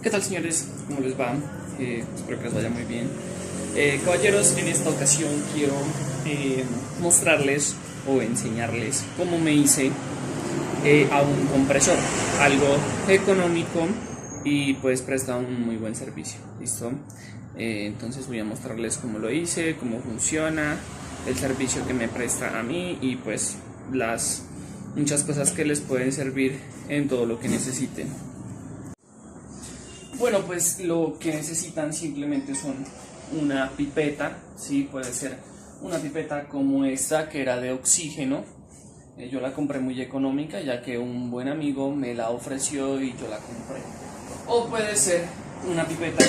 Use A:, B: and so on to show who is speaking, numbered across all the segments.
A: ¿Qué tal, señores? ¿Cómo les va? Espero que les vaya muy bien. Caballeros, en esta ocasión quiero mostrarles o enseñarles cómo me hice a un compresor, algo económico y pues presta un muy buen servicio. ¿Listo? Entonces voy a mostrarles cómo lo hice, cómo funciona, el servicio que me presta a mí y pues las muchas cosas que les pueden servir en todo lo que necesiten. Bueno, pues lo que necesitan simplemente son una pipeta, ¿sí? Puede ser una pipeta como esta, que era de oxígeno. Yo la compré muy económica, ya que un buen amigo me la ofreció y yo la compré. O puede ser una pipeta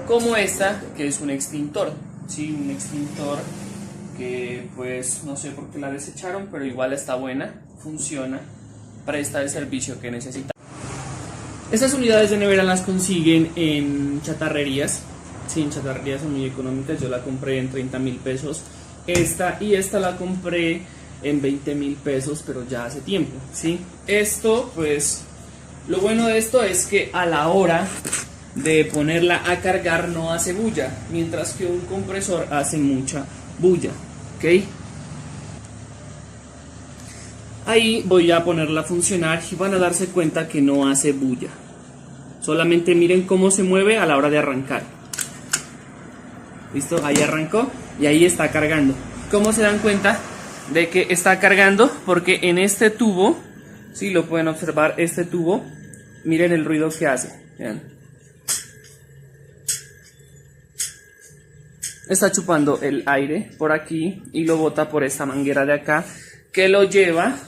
A: como esta, que es un extintor, ¿sí? Un extintor que pues no sé por qué la desecharon, pero igual está buena, funciona, presta el servicio que necesita. Estas unidades de nevera las consiguen en chatarrerías. Sí, en chatarrerías son muy económicas. Yo la compré en 30.000 pesos. Esta la compré en 20.000 pesos, pero ya hace tiempo, ¿sí? Esto, pues, lo bueno de esto es que a la hora de ponerla a cargar no hace bulla, mientras que un compresor hace mucha bulla, ¿ok? Ahí voy a ponerla a funcionar y van a darse cuenta que no hace bulla. Solamente miren cómo se mueve a la hora de arrancar. ¿Listo? Ahí arrancó y ahí está cargando. ¿Cómo se dan cuenta de que está cargando? Porque en este tubo, si lo pueden observar, este tubo, miren el ruido que hace. Vean. Está chupando el aire por aquí y lo bota por esta manguera de acá, que lo lleva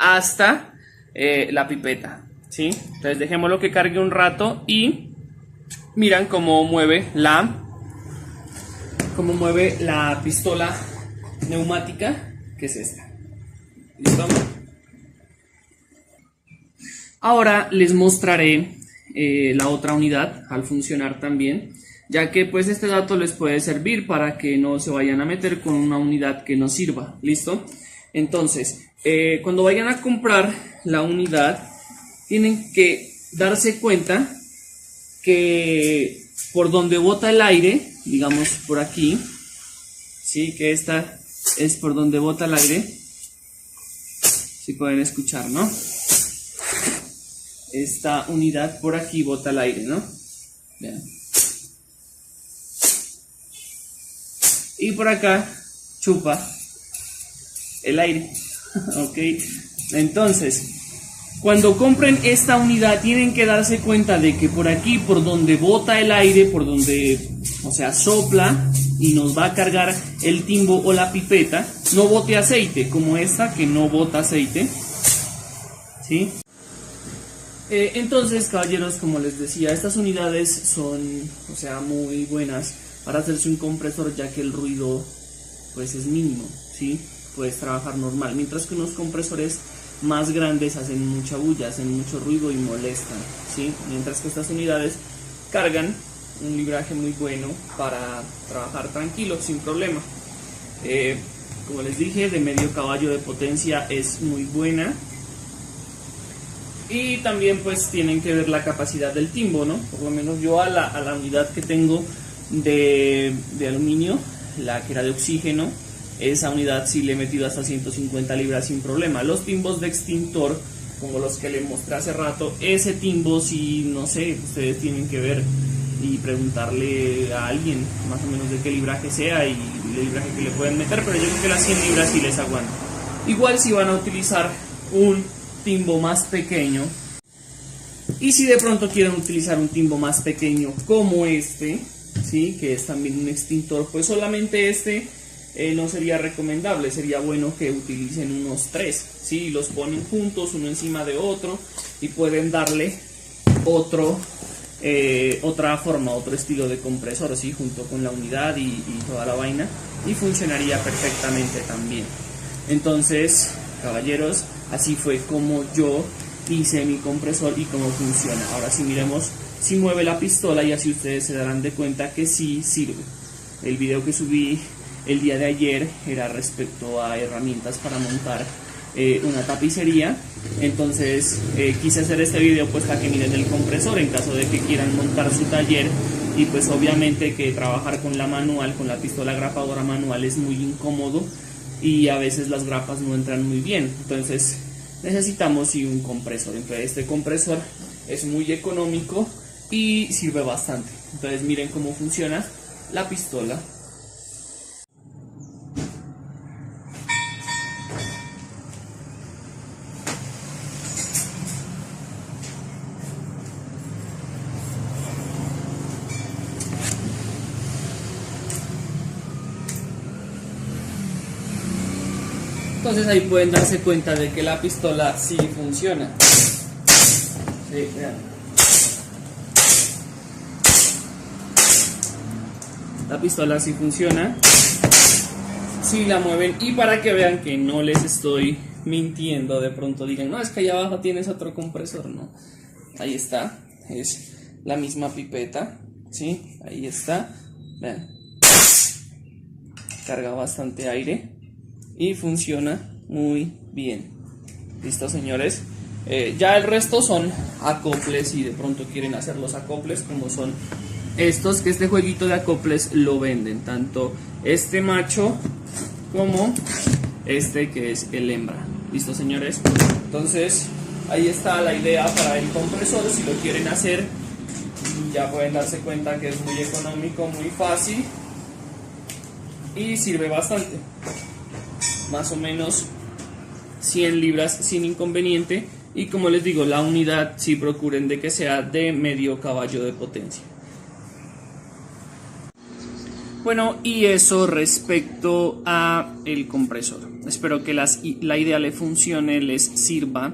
A: hasta la pipeta, ¿sí? Entonces dejémoslo que cargue un rato y miran cómo mueve la pistola neumática, que es esta. ¿Listo? Ahora les mostraré la otra unidad al funcionar también, ya que pues este dato les puede servir para que no se vayan a meter con una unidad que no sirva. ¿Listo? Entonces, cuando vayan a comprar la unidad, tienen que darse cuenta que por donde bota el aire, digamos por aquí, sí, que esta es por donde bota el aire, si pueden escuchar, ¿no? Esta unidad por aquí bota el aire, ¿no? Vean. Y por acá chupa el aire. Ok, entonces cuando compren esta unidad tienen que darse cuenta de que por aquí, por donde bota el aire, por donde, o sea, sopla y nos va a cargar el timbo o la pipeta, no bote aceite, como esta que no bota aceite, ¿sí? Entonces, caballeros, como les decía, estas unidades son, o sea, muy buenas para hacerse un compresor, ya que el ruido pues es mínimo, ¿sí? Puedes trabajar normal, mientras que unos compresores más grandes hacen mucha bulla, hacen mucho ruido y molestan, ¿sí? Mientras que estas unidades cargan un libraje muy bueno para trabajar tranquilo, sin problema. Como les dije, de medio caballo de potencia es muy buena. Y también pues tienen que ver la capacidad del timbo, ¿no? Por lo menos yo a la unidad que tengo de aluminio, la que era de oxígeno, esa unidad sí le he metido hasta 150 libras sin problema. Los timbos de extintor, como los que les mostré hace rato, ese timbo sí, no sé, ustedes tienen que ver y preguntarle a alguien más o menos de qué libraje sea y el libraje que le pueden meter, pero yo creo que las 100 libras sí les aguanta. Igual si van a utilizar un timbo más pequeño, y si de pronto quieren utilizar un timbo más pequeño como este, ¿sí? Que es también un extintor, pues solamente este no sería recomendable. Sería bueno que utilicen unos 3, ¿sí? Los ponen juntos uno encima de otro y pueden darle otra forma, otro estilo de compresor, ¿sí? Junto con la unidad y toda la vaina, y funcionaría perfectamente también. Entonces, caballeros, así fue como yo hice mi compresor y cómo funciona. Ahora sí miremos si mueve la pistola y así ustedes se darán de cuenta que sí sirve. El video que subí el día de ayer era respecto a herramientas para montar una tapicería. Entonces quise hacer este video pues para que miren el compresor en caso de que quieran montar su taller. Y pues obviamente que trabajar con la manual, con la pistola grapadora manual, es muy incómodo y a veces las grapas no entran muy bien. Entonces necesitamos un compresor. Entonces este compresor es muy económico y sirve bastante. Entonces miren cómo funciona la pistola. Entonces ahí pueden darse cuenta de que la pistola sí funciona. Sí, vean. La pistola sí funciona. Sí la mueven, y para que vean que no les estoy mintiendo, de pronto digan, no, es que allá abajo tienes otro compresor. No, ahí está, es la misma pipeta, ¿sí? Ahí está, vean. Carga bastante aire y funciona muy bien. ¿Listo, señores? Ya el resto son acoples, y de pronto quieren hacer los acoples, como son estos, que este jueguito de acoples lo venden, tanto este macho como este que es el hembra. ¿Listo, señores? Entonces ahí está la idea para el compresor. Si lo quieren hacer, ya pueden darse cuenta que es muy económico, muy fácil y sirve bastante. Más o menos 100 libras sin inconveniente. Y como les digo, la unidad sí procuren de que sea de medio caballo de potencia. Bueno, y eso respecto a el compresor. Espero que la idea le funcione, les sirva.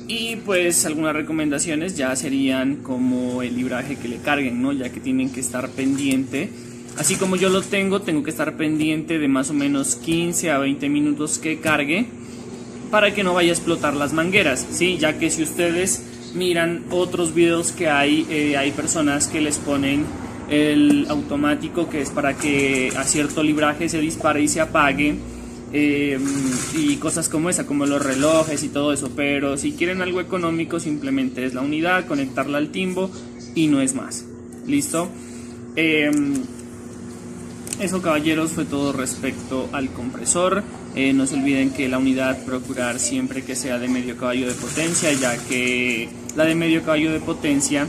A: Y pues algunas recomendaciones ya serían como el libraje que le carguen, ¿no? Ya que tienen que estar pendiente. Así como yo lo tengo que estar pendiente de más o menos 15 a 20 minutos que cargue, para que no vaya a explotar las mangueras, ¿sí? Ya que si ustedes miran otros videos que hay personas que les ponen el automático, que es para que a cierto libraje se dispare y se apague, y cosas como esa, como los relojes y todo eso. Pero si quieren algo económico, simplemente es la unidad, conectarla al timbo y no es más. ¿Listo? Eso, caballeros, fue todo respecto al compresor. No se olviden que la unidad procurar siempre que sea de medio caballo de potencia, ya que la de medio caballo de potencia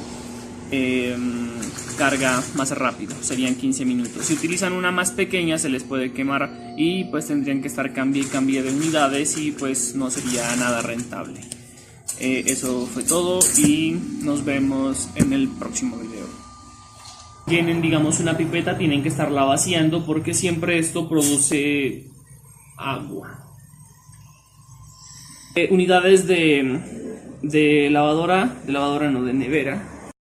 A: carga más rápido, serían 15 minutos. Si utilizan una más pequeña se les puede quemar y pues tendrían que estar cambie y cambie de unidades, y pues no sería nada rentable. Eso fue todo y nos vemos en el próximo video. Tienen, digamos, una pipeta, tienen que estarla vaciando porque siempre esto produce agua. Unidades de lavadora, no, de nevera.